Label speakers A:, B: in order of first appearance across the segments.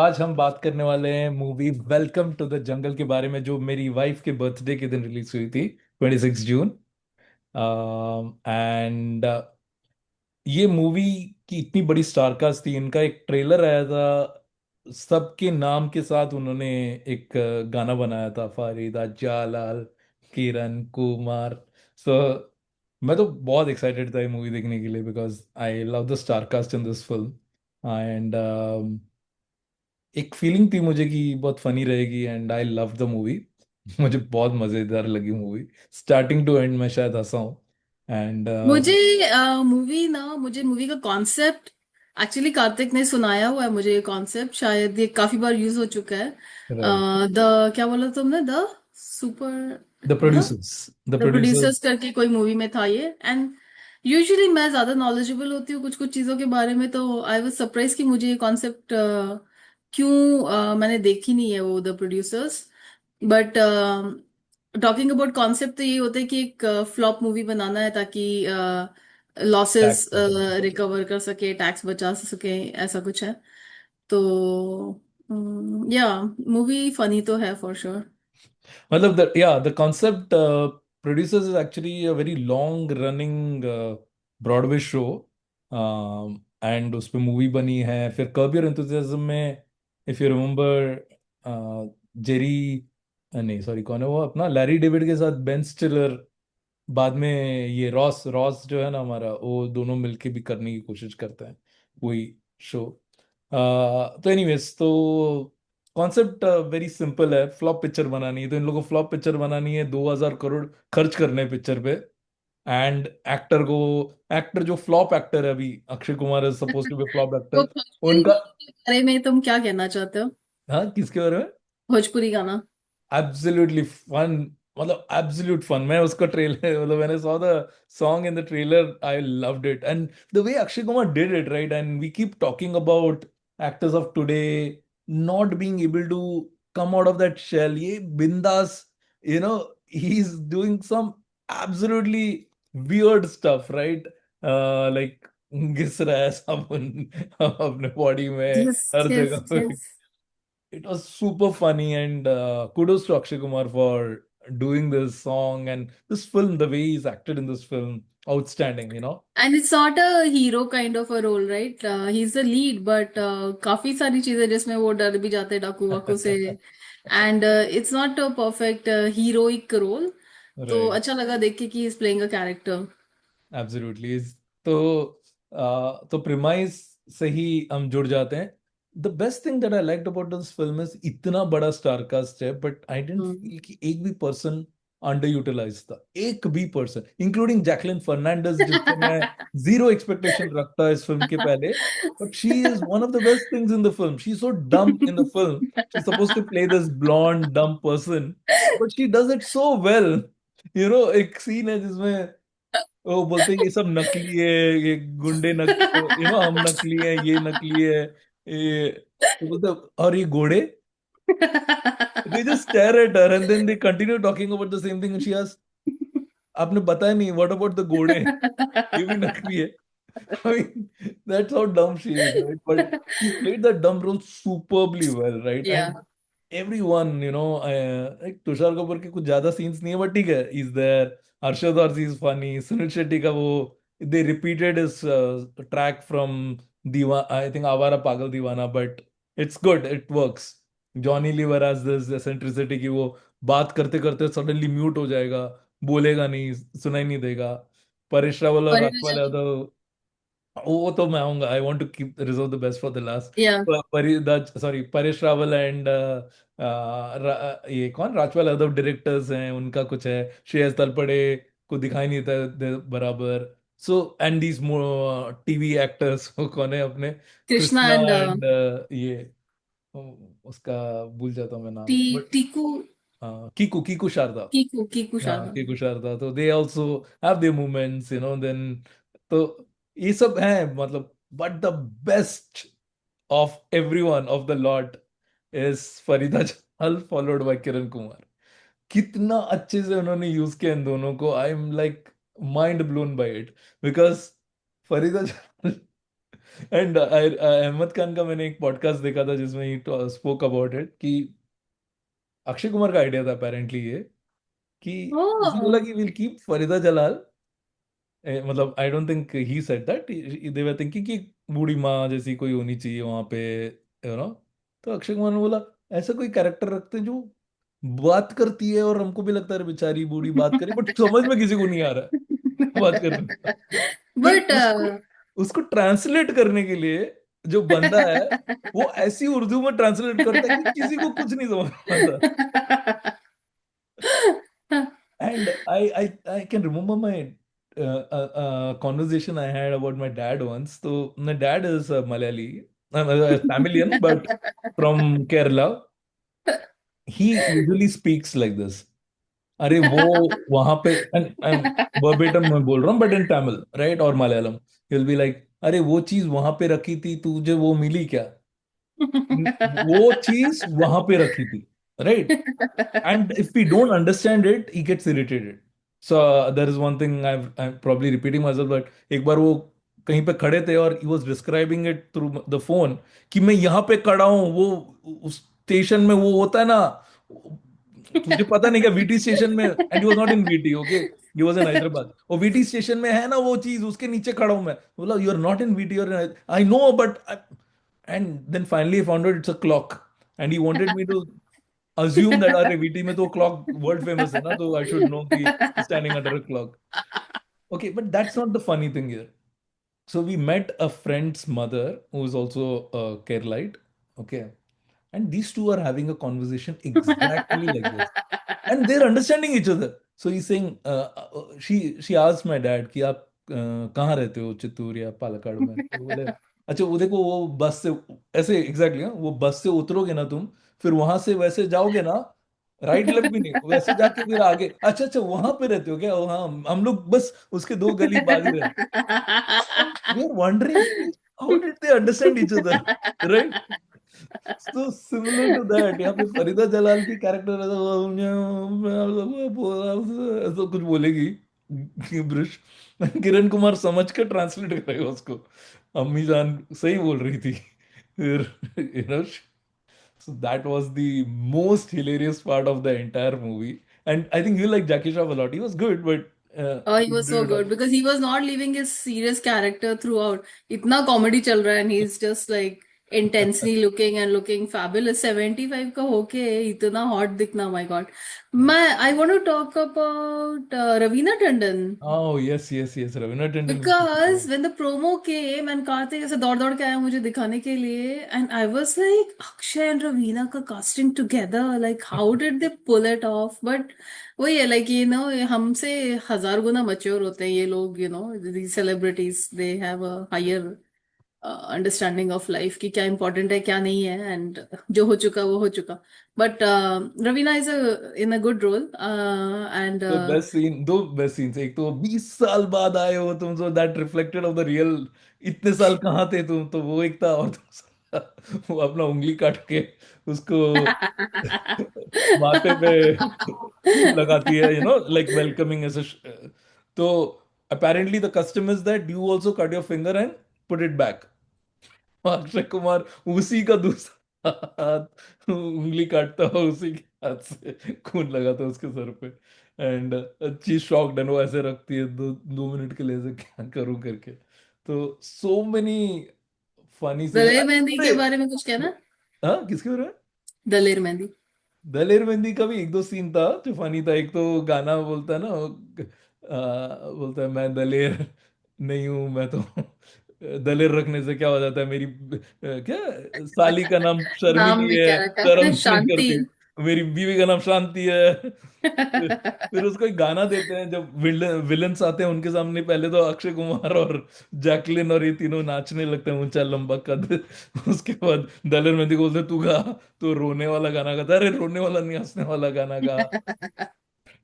A: आज हम बात करने वाले हैं movie Welcome to the Jungle के बारे में, जो मेरी वाइफ के बर्थडे के दिन रिलीज हुई थी, 26 जून। एंड ये मूवी की इतनी बड़ी स्टारकास्ट थी, इनका एक ट्रेलर आया था, सबके नाम के साथ उन्होंने एक गाना बनाया था, फरीदा जालाल, किरण कुमार। सो मैं तो बहुत एक्साइटेड था ये मूवी देखने के लिए, because I love the star cast in this film. And एक फीलिंग थी मुझे कि बहुत फनी रहेगी, and I love the movie. मुझे बहुत मजेदार लगी मूवी, स्टार्टिंग टू एंड मैं शायद हंसा हूँ। एंड
B: मुझे मुझे मूवी का कॉन्सेप्ट एक्चुअली कार्तिक ने सुनाया हुआ है मुझे। ये कॉन्सेप्ट शायद ये काफी बार यूज हो चुका है।
A: राइट,
B: द क्या बोला तुमने? The super
A: the
B: the
A: producers, the
B: the
A: producers.
B: Producers करके कोई मूवी में था ये। एंड यूजुअली मैं ज्यादा नॉलेजेबल होती हूँ कुछ कुछ चीजों के बारे में, तो आई वाज सरप्राइज कि मुझे ये कॉन्सेप्ट क्यों मैंने देखी नहीं है वो the producers. But talking about concept तो ये होता है कि एक फ्लॉप मूवी बनाना है ताकि लॉसेस
A: टैक्स बचा सके।
B: रिकवर कर सके, टैक्स बचा सके, ऐसा कुछ है। तो या मूवी फनी तो है फॉर श्योर।
A: मतलब the concept producers is actually a very long running Broadway show, and उस पे मूवी बनी है। फिर कर्ब योर एंथुसियाज्म में, इफ यू रिमेम्बर, जेरी, नहीं सॉरी, कौन है वो, अपना लैरी डेविड के साथ बेन स्टिलर, बाद में ये रॉस रॉस जो है ना हमारा, वो दोनों मिलके भी करने की कोशिश करते हैं वही शो। तो एनीवेज, तो कॉन्सेप्ट वेरी सिंपल है, फ्लॉप पिक्चर बनानी है, तो इन लोगों को फ्लॉप पिक्चर बनानी है, 2000 करोड़ खर्च करने पिक्चर पे। एंड एक्टर जो फ्लॉप एक्टर है अभी, Akshay Kumar is suppose to be flop
B: तो
A: एक्टर
B: भोजपुरी
A: उनका।
B: गाने के बारे में तुम क्या कहना चाहते हो?
A: हाँ, किसके बारे में?
B: भोजपुरी गाना।
A: एब्सोल्युटली फन, मतलब एब्सोल्यूट फन। मैं उसका ट्रेलर मतलब मैंने saw the song in the trailer, I loved it, and the way Akshay Kumar did it, right? And we keep talking about actors of today not being able to come out of that shell. ये बिंदास, he's doing some absolutely weird stuff, right? Like घिस रहा है साबुन अपने body में,
B: yes
A: हर
B: yes
A: जगह पे।
B: Yes.
A: It was super funny, and kudos to Akshay Kumar for doing this song and this film. The way he's acted in this film, outstanding.
B: And it's not a hero kind of a role, right? He is the lead, but काफी सारी चीजें जिसमें वो डर भी जाते हैं डाकू वाकू से। And it's not a perfect heroic role. तो
A: Right,
B: अच्छा लगा देख के कि is playing a character.
A: absolutely. तो प्रिमाइस से ही हम जुड़ जाते हैं। The best thing that I liked about this film is इतना बड़ा स्टार कास्ट है, बट आई डेंट फील कि एक भी पर्सन अंडर यूटिलाइज था, एक भी पर्सन, इंक्लूडिंग जैकलिन फर्नांडिस, जिससे मैं जीरो एक्सपेक्टेशन रखता इस फिल्म के पहले। But she is one of the best things in the film, she is so dumb in the film. She is suppose to play this blonde dumb person, but she does it so well. एक scene है जिसमें वो बोलते हैं ये सब नकली है, ये गुंडे हम नकली हैं, ये नकली है, ये तो बोलते हैं, और ये घोड़े। They just stare at her and then they continue talking about the same thing, and she asks, आपने बताया नहीं, व्हाट अबाउट द घोड़े, ये भी नकली है। I mean, that's how dumb she is, right? But she played that dumb role superbly well, right?
B: या
A: And everyone, like Tushar Kapoor के कुछ ज्यादा सीन्स नहीं है, बट ठीक है, is there. Arshad Warsi is funny, Suniel Shetty का वो, they repeated is track from दीवा, I think Awara Paagal Deewana, but it's good, it works. Johnny Lever has this eccentricity की वो बात करते करते सडनली म्यूट हो जाएगा, बोलेगा नहीं, सुनाई नहीं देगा। परेश रावल और
B: और
A: राजपाल यादव, वो तो मैं आऊंगा, I want to keep reserve the best for the last.
B: या
A: सॉरी, परेश रावल एंड ये कौन, राजपाल यादव डायरेक्टर्स हैं, उनका कुछ है, श्रेयस तलपड़े को दिखाई नहीं देता बराबर। So and these TV actors कौन है अपने,
B: कृष्णा
A: कृष्णा
B: एंड
A: एंड ये उसका भूल जाता हूँ मैं नाम, बट
B: टीकू।
A: कीकू कीकू शारदा।
B: कीकू कीकू
A: हाँ,
B: शारदा।
A: के कुशार था, तो they also have their moments, then, तो ये सब है मतलब। But the best of every one of the lot is Farida Jamal followed by Kiran Kumar. कितना अच्छे से उन्होंने यूज किया इन दोनों को, I am like mind blown by it, because Farida Jamal and Ahmed Khan का मैंने एक पॉडकास्ट देखा था जिसमें ही स्पोक अबाउट इट कि अक्षय कुमार का आइडिया था अपेरेंटली ये कि उसने
B: ओह।
A: बोला कि विल कीप फरीदा जलाल, मतलब I don't think he said that, they were thinking कि बूढ़ी माँ जैसी कोई होनी चाहिए वहां पे, यू नो। तो अक्षय कुमार ने बोला ऐसा कोई कैरेक्टर रखते हैं जो बात करती है और हमको भी लगता है बेचारी बूढ़ी बात करी, बट समझ में किसी को नहीं आ रहा है क्या बात कर रही है। फिर
B: बट
A: उसको उसको ट्रांसलेट करने के लिए जो बंदा है वो ऐसी उर्दू में ट्रांसलेट करता है कि किसी को कुछ नहीं समझ में आता। And I can remember my conversation I had about my dad once. So my dad is a Malayali, a Tamilian, but from Kerala. He usually speaks like this. अरे वो वहां पे, and verbatim मैं बोल रहा हूँ बट इन तमिल राइट और Malayalam, he'll be like अरे वो चीज वहां पे रखी थी तुझे वो मिली क्या, वो चीज वहां पे रखी थी, right. And if we don't understand it, he gets irritated. So there is one thing I'm probably repeating myself, but एक बार वो कहीं पे खड़े थे और he was describing it through the phone कि मैं यहाँ पे खड़ा हूँ, वो उस स्टेशन में वो होता है ना, तुझे पता नहीं क्या वीटी स्टेशन में, and he was not in VT, okay, he was in Hyderabad, वो वीटी स्टेशन में है ना वो चीज, उसके नीचे खड़ा हूँ मैं, बोला you are not in VT, और I know but, and then finally found out it's a clock, and he wanted me to assume that अरे वीटी में तो क्लॉक वर्ल्ड फेमस है ना, तो आई शुड नो कि standing under a clock, okay, but that's not the funny thing here. So we met a friend's mother who is also a Keralite, okay, and these two are having a conversation exactly like this, and they're understanding each other. So he's saying, she asked my dad कि आप कहाँ रहते हो, चित्तूर या पालक्काड़ में, तो वो बोले अच्छा वो देखो वो बस से, ऐसे एग्जैक्टली exactly, वो बस से उतरोगे ना तुम, फिर वहां से वैसे जाओगे ना, राइट लेफ्ट भी नहीं, वैसे जाके फिर आगे, अच्छा अच्छा वहां पे रहते हो क्या, हाँ हम लोग बस उसके दो गली बाद ही रहते. And we are wondering how did they understand each other, right? So similar to that, यहाँ पे फरीदा जलाल की कैरेक्टर ऐसा कुछ बोलेगी ब्रिश, किरण कुमार समझ कर ट्रांसलेट करेगा उसको, अम्मी जान सही बोल रही थी, फिर you know. So that was the most hilarious part of the entire movie. And I think you like Jackie Shroff a lot. He was good, but
B: Oh, he
A: he
B: was so
A: did it all.
B: good because he was not leaving his serious character throughout. इतना comedy चल रहा है and he's just like intensely looking and looking fabulous. 75 का होके इतना hot दिखना, my God. I want to talk about Ravina Tandon.
A: Oh, yes, yes, yes. Ravina Tandon used to be
B: Because
A: there.
B: when the promo came and Kartik ऐसे दौड़ दौड़ के आया मुझे दिखाने के लिए, and I was like Akshay and Ravina का casting together, like how did they pull it off? But वही है, like you know, हमसे हजार गुना mature होते हैं ये लोग, you know, these celebrities, they have a higher understanding of life कि क्या इंपॉर्टेंट है क्या नहीं है, एंड जो हो चुका वो हो चुका. But Raveena is in a good role and
A: तो बेस्ट सीन, दो बेस्ट सीन्स, एक तो 20 साल बाद आए हो तुम, so that reflected off the real, इतने साल कहाँ थे तुम, तो वो एक था, और दूसरा वो अपना उंगली काट के उसको माथे पे खून लगाती है, you know, like welcoming as a, तो apparently the custom is that you also cut your finger and put it back. Akshay Kumar उसी का दूसरा हाथ उंगली काटता हुआ उसी के हाथ से खून लगाता है उसके सर पे, एंड शी शॉक्ड, एंड वो ऐसे रखती है 2 मिनट के लिए, ऐसे क्या करूं करके. तो so many funny scene.
B: Daler Mehndi
A: अरे
B: के बारे में कुछ कहना.
A: हाँ, किसके बारे में?
B: दलेर मेहंदी.
A: दलेर मेहंदी का भी एक दो सीन था जो फनी था. एक तो गाना बोलता है ना, बोलता है मैं दलेर नहीं हूं, मैं तो दलेर रखने से क्या हो जाता है, मेरी क्या साली का नाम
B: नाम
A: शर्मिली
B: भी
A: है,
B: क्या रखा है,
A: कर्म नहीं
B: शांति.
A: करती, मेरी बीवी का नाम शांति है. फिर उसको एक गाना देते हैं जब विलन्स आते हैं उनके सामने, पहले तो अक्षय कुमार और जैकलिन और ये तीनों नाचने लगते हैं, ऊंचा लंबा कद. उसके बाद दलेर मेहंदी को बोलते हैं, तू गा, तो रोने वाला गाना गाता है, अरे रोने वाला नहीं, हंसने वाला गाना गा.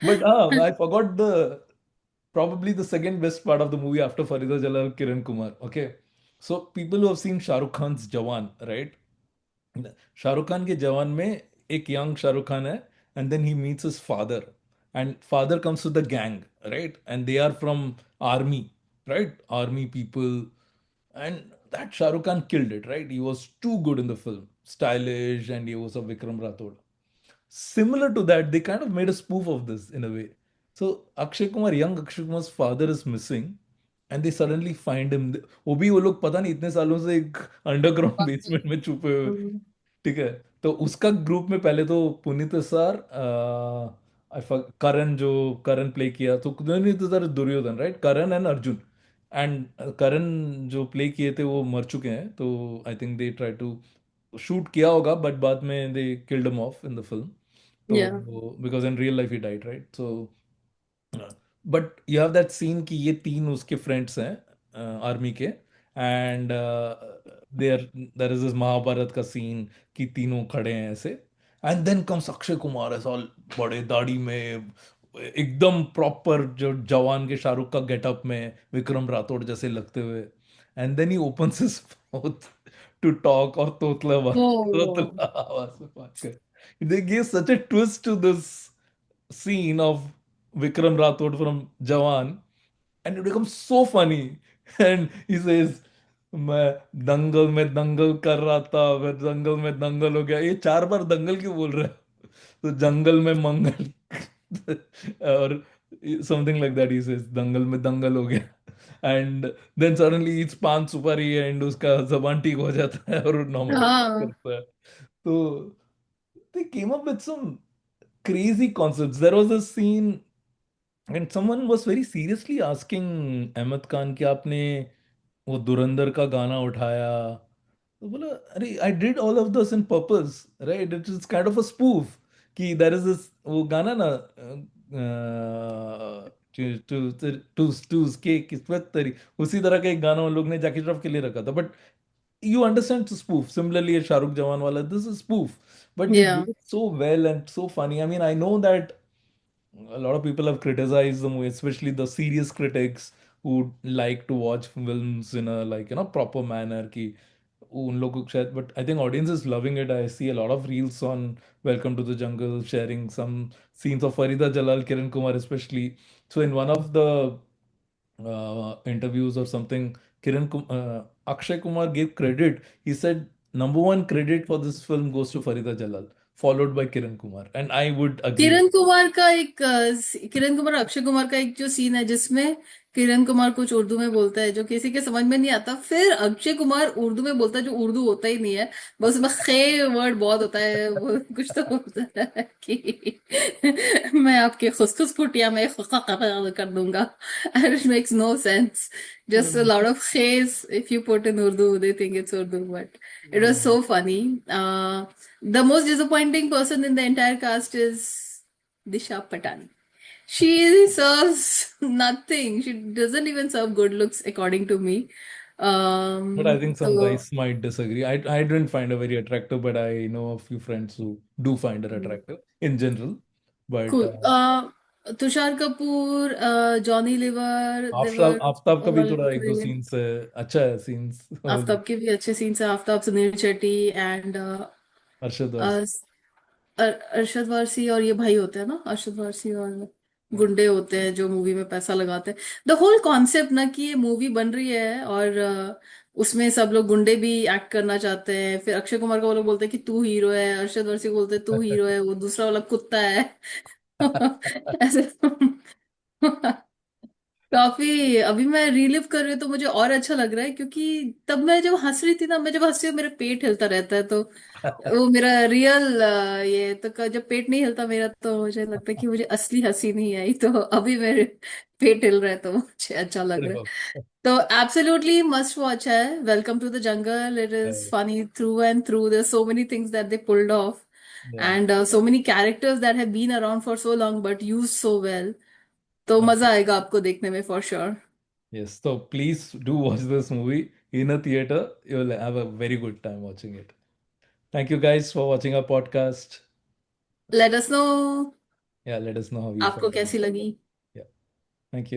A: बट हाँ, I forgot the probably the second best part of the movie after Farida Jalal, Kiran Kumar. Okay, so people who have seen Shahrukh Khan's Jawan, right? Shahrukh Khan के जवान में एक यंग शाहरुख खान है, and then he meets his father, and father comes to the gang, right, and they are from army, right, army people, and that Shah Rukh Khan killed it, right? He was too good in the film, stylish, and he was a Vikram Rathod. Similar to that, they kind of made a spoof of this in a way. So Akshay Kumar, young Akshay Kumar's father is missing, and they suddenly find him. वो भी वो लोग पता नहीं इतने सालों से एक अंडरग्राउंड बेसमेंट में छुपे हुए,
B: हम्म,
A: ठीक है। तो उसका ग्रुप में पहले तो पुनीत सर, करण, जो करण प्ले किया, तो Puneet sir Duryodhan, right, Karan and Arjun. And Karan जो प्ले किए थे वो मर चुके हैं, तो I think they try to shoot किया होगा, बट बाद में they killed him off in the film. तो
B: या
A: because in real life he died, right. So but you have that scene कि ये तीन उसके फ्रेंड्स हैं आर्मी के, and there is this Mahabharat का सीन कि तीनों खड़े हैं ऐसे, and then comes Akshay Kumar ऐसा बड़े दाढ़ी में, एकदम प्रॉपर जो जवान के शाहरुख का गेटअप में, विक्रम राठौड़ जैसे लगते हुए, and then he opens his mouth to talk, और
B: ओ
A: तोतला आवाज में बात कर। They gave such a twist to this scene of Vikram Rathod from Jawan, and it becomes so funny. And he says, मैं दंगल में दंगल कर रहा था, फिर दंगल में दंगल हो गया, ये चार बार दंगल क्यों बोल रहा है, तो जंगल में मंगल और something like that, he says Dangal में दंगल हो गया, एंड देन सडनली इट्स पान सुपारी एंड उसका जबान ठीक हो जाता है और नॉर्मल
B: हाँ
A: करता है। तो they came up with some crazy concepts. There was a scene and someone was very seriously asking Ahmad Khan कि आपने वो धुरंधर का गाना उठाया, तो बोला अरे I did all of this in purpose, right, it is kind of a spoof कि देयर इज दिस वो गाना ना, टू टू टू के किस्मत तेरी, उसी तरह का एक गाना उन लोग ने जैकी श्रॉफ के लिए रखा था, but you understand the spoof. Similarly, a Shahrukh Jawan wala, this is spoof, but they
B: या
A: did it so well and so funny. I mean, I know that a lot of people have criticized the movie, especially the serious critics who like to watch films in a, like, proper manner ki उन लोगों को शायद, but I think audience is loving it. I see a lot of reels on Welcome to the Jungle sharing some scenes of Farida Jalal, Kiran Kumar especially. So in one of the interviews or something, Akshay Kumar gave credit. He said number one credit for this film goes to Farida Jalal, followed by Kiran Kumar, and I would agree with.
B: Kiran Kumar का एक किरण कुमार और अक्षय कुमार का एक जो scene है जिसमें किरण कुमार कुछ उर्दू में बोलता है जो किसी के समझ में नहीं आता, फिर अक्षय कुमार उर्दू में बोलता है जो उर्दू होता ही नहीं है, बस उसमें खे वर्ड बहुत होता है, वो कुछ तो बोलता है कि मैं आपके खुसखुस कुटिया में खुखा कर दूंगा, and it makes no sense, just a lot of खेस if you put in Urdu they think it's Urdu, but it was
A: Mm.
B: So funny. The most disappointing person in the entire cast is Disha Patani. She serves nothing. She doesn't even serve good looks, according to me.
A: But I think some
B: So
A: guys might disagree. I didn't find her very attractive, but I know a few friends who do find her attractive in general. But
B: cool. Tushar Kapoor, Johnny Lever, they
A: Aftab
B: were
A: Aftab का भी
B: all
A: थोड़ा एक दो
B: brilliant.
A: Scenes है, अच्छा है scenes.
B: Aftab के भी अच्छे सीन्स हैं. आफ्ताब, सुनील शेट्टी एंड
A: अरशद वारसी।
B: अरशद वारसी, और ये भाई होते हैं ना अरशद वारसी, और गुंडे होते हैं जो मूवी में पैसा लगाते हैं. द होल कॉन्सेप्ट ना कि ये मूवी बन रही है और उसमें सब लोग गुंडे भी एक्ट करना चाहते हैं, फिर अक्षय कुमार को वो लोग बोलते हैं कि तू हीरो है, अरशद वारसी को बोलते हैं तू हीरो है, वो दूसरा वाला कुत्ता है. ऐसे काफी, अभी मैं रीलिव कर रही हूँ तो मुझे और अच्छा लग रहा है, क्योंकि तब मैं जब हंस रही थी ना, मैं जब हंसती हूँ मेरा पेट हिलता रहता है, तो वो मेरा रियल ये तो जब पेट नहीं हिलता मेरा तो मुझे लगता है कि मुझे असली हंसी नहीं आई, तो अभी मेरे पेट हिल रहा है तो मुझे अच्छा लग
A: अरे
B: रहा है.
A: बाप
B: तो एब्सोल्युटली मस्ट वॉच है welcome to the jungle. It is
A: रे।
B: Funny through and through. There so many things that they pulled off,
A: Yeah.
B: And so many characters that have been around for so long but used so well. तो मजा आएगा आपको देखने में for sure.
A: Yes, so please do watch this movie in a theater. You'll have a very good time watching it. Thank you guys for watching our podcast.
B: Let us know
A: Yeah, let us know how you
B: आपको
A: felt about
B: कैसी
A: it.
B: लगी.
A: Yeah, thank you.